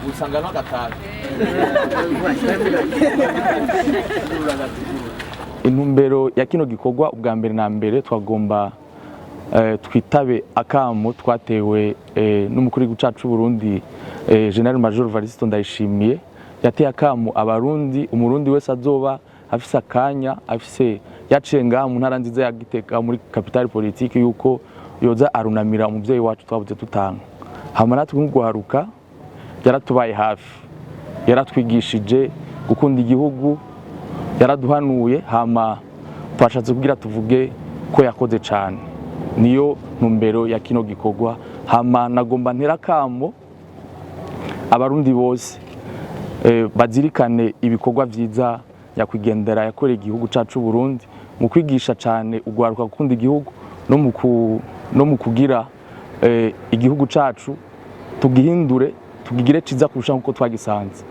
usanga no gatatu intumbero ya kino gikorwa ubwa mbere na mbere twagomba twitabe akamo twatewe n'umukuru w'igihugu cyacu Burundi General Major Varisito Ndayishimiye yateye akamo abarundi umurundi wese azoba afise akanya afise yaciye ngaha mu ntara nziza ya Gitega muri capitale politique yuko yoza arunamira umuvyeyi wacu twabuze tutanga hama natwe nk'uguharuka yaratubaye hafi yaratwigishije gukunda igihugu yaraduhanuye hama twashatse kugira tuvuge ko yakoze cyane niyo ntumbero ya kino gikorwa hama nagomba ntera kamo abarundi bose bazirikane ibikorwa vyiza yakwigendera yakoreye igihugu cacu Burundi mu kwigisha cyane ugwaruka gukunda igihugu no mu kugira igihugu cacu tugihindure tugigire ciza kurusha nkuko twagisanze.